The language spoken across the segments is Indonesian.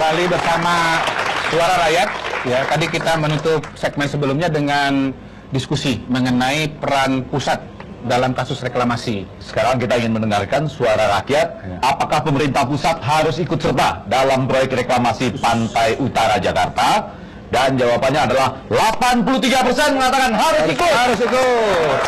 kembali bersama Suara Rakyat. Ya, tadi kita menutup segmen sebelumnya dengan diskusi mengenai peran pusat dalam kasus reklamasi. Sekarang kita ingin mendengarkan suara rakyat. Ya. Apakah pemerintah pusat harus ikut serta dalam proyek reklamasi Pantai Utara Jakarta? Dan jawabannya adalah 83% mengatakan harus ikut. Harus ikut.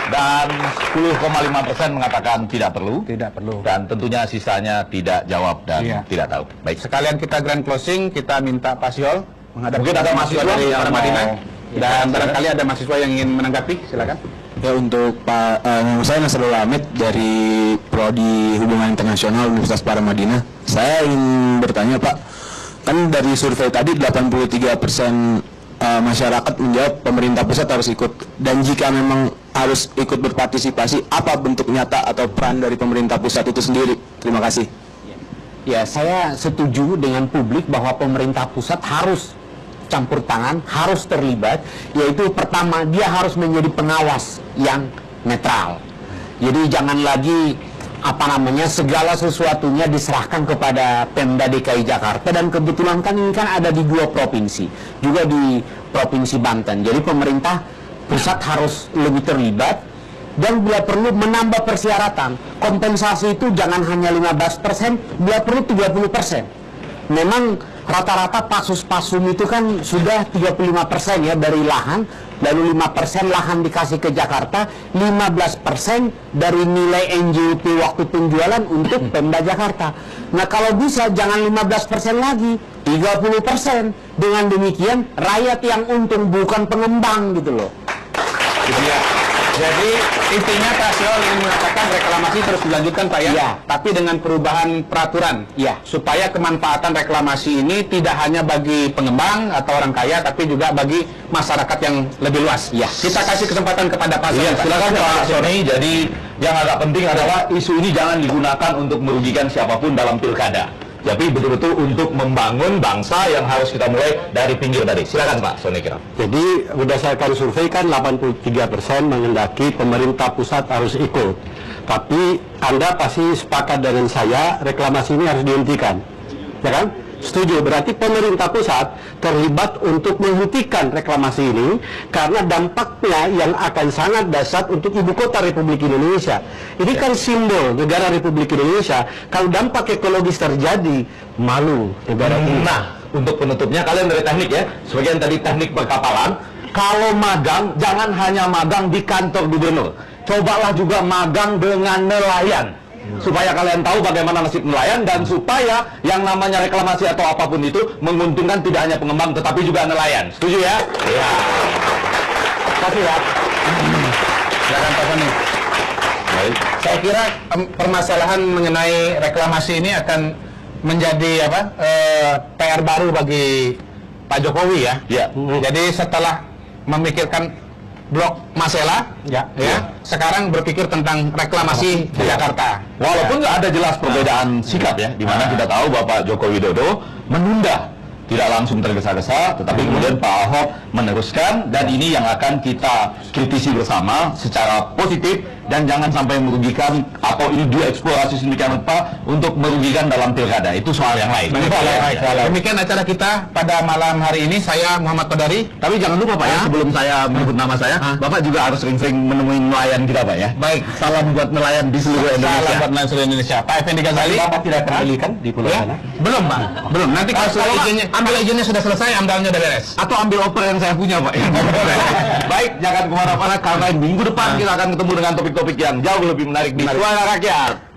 Dan 10,5% mengatakan tidak perlu. Tidak perlu. Dan tentunya sisanya tidak jawab dan tidak tahu. Baik. Sekalian kita grand closing, kita minta Pak Syol menghadap. Mungkin ada mahasiswa dari yang Madinah. Ya, Dan barangkali ada mahasiswa yang ingin menanggapi, silakan. Ya, untuk Pak, saya Nasrul Hamid dari Prodi Hubungan Internasional Universitas Paramadina. Saya ingin bertanya, Pak, kan dari survei tadi 83% masyarakat menjawab pemerintah pusat harus ikut. Dan jika memang harus ikut berpartisipasi, apa bentuk nyata atau peran dari pemerintah pusat itu sendiri? Terima kasih. Ya, saya setuju dengan publik bahwa pemerintah pusat harus campur tangan, harus terlibat, yaitu pertama, dia harus menjadi pengawas yang netral. Jadi jangan lagi segala sesuatunya diserahkan kepada Pemda DKI Jakarta, dan kebetulan kan ini kan ada di 2 provinsi, juga di Provinsi Banten. Jadi pemerintah pusat harus lebih terlibat, dan bila perlu menambah persyaratan. Kompensasi itu jangan hanya 15%, bila perlu 30%. Memang rata-rata pasus-pasum itu kan sudah 35% ya dari lahan, lalu 5% lahan dikasih ke Jakarta, 15% dari nilai NJP waktu penjualan untuk Pemda Jakarta. Nah, kalau bisa jangan 15% lagi, 30%. Dengan demikian rakyat yang untung, bukan pengembang gitu loh. Ya. Jadi intinya Pak Syol ingin mengatakan reklamasi terus dilanjutkan, Pak ya? Ya. Tapi dengan perubahan peraturan, ya, supaya kemanfaatan reklamasi ini tidak hanya bagi pengembang atau orang kaya, tapi juga bagi masyarakat yang lebih luas. Ya. Kita kasih kesempatan kepada Pak Syol. Iya, silakan Pak Sony. Jadi yang agak penting adalah isu ini jangan digunakan untuk merugikan siapapun dalam pilkada. Tapi betul-betul untuk membangun bangsa yang harus kita mulai dari pinggir tadi. Silakan Pak Sony kira. Jadi berdasarkan survei kan 83% menghendaki pemerintah pusat harus ikut. Tapi Anda pasti sepakat dengan saya, reklamasi ini harus dihentikan, ya kan? Setuju, berarti pemerintah pusat terlibat untuk menghentikan reklamasi ini karena dampaknya yang akan sangat dahsyat untuk ibu kota Republik Indonesia. Ini kan simbol negara Republik Indonesia. Kalau dampak ekologis terjadi, malu negara ini. Nah, untuk penutupnya kalian dari teknik ya, sebagian tadi teknik perkapalan. Kalau magang, jangan hanya magang di kantor gubernur. Cobalah juga magang dengan nelayan. Supaya kalian tahu bagaimana nasib nelayan, dan supaya yang namanya reklamasi atau apapun itu menguntungkan tidak hanya pengembang tetapi juga nelayan. Setuju ya? Iya. Kasih ya. Silakan Pak Sony. Baik. Saya kira permasalahan mengenai reklamasi ini akan menjadi PR baru bagi Pak Jokowi ya. Ya. Jadi setelah memikirkan blok Masela, sekarang berpikir tentang reklamasi di Jakarta. Walaupun nggak ada jelas perbedaan sikap ya, di mana kita tahu Bapak Joko Widodo menunda, tidak langsung tergesa-gesa, tetapi kemudian Pak Ahok meneruskan, dan ini yang akan kita kritisi bersama secara positif, dan jangan sampai merugikan atau ini dieksplorasi sedemikian rupa untuk merugikan dalam pilkada. Itu soal yang lain. Demikian acara kita pada malam hari ini. Saya Muhammad Qadari. Tapi jangan lupa Pak ya, sebelum saya menyebut nama saya, Bapak juga harus sering-sering menemui nelayan kita Pak ya. Baik, salam buat nelayan di seluruh Indonesia. Salam buat nelayan seluruh Indonesia. Pak Effendi Ghazali. Bapak tidak kembali kan di pulau sana? Belum Pak, belum. Nanti kalau sudah ambil izinnya sudah selesai, amdalnya udah beres. Atau ambil oper yang saya punya Pak. Baik, jangan kemana-mana karena minggu depan kita akan ketemu dengan topik-topik yang jauh lebih menarik di Suara Rakyat.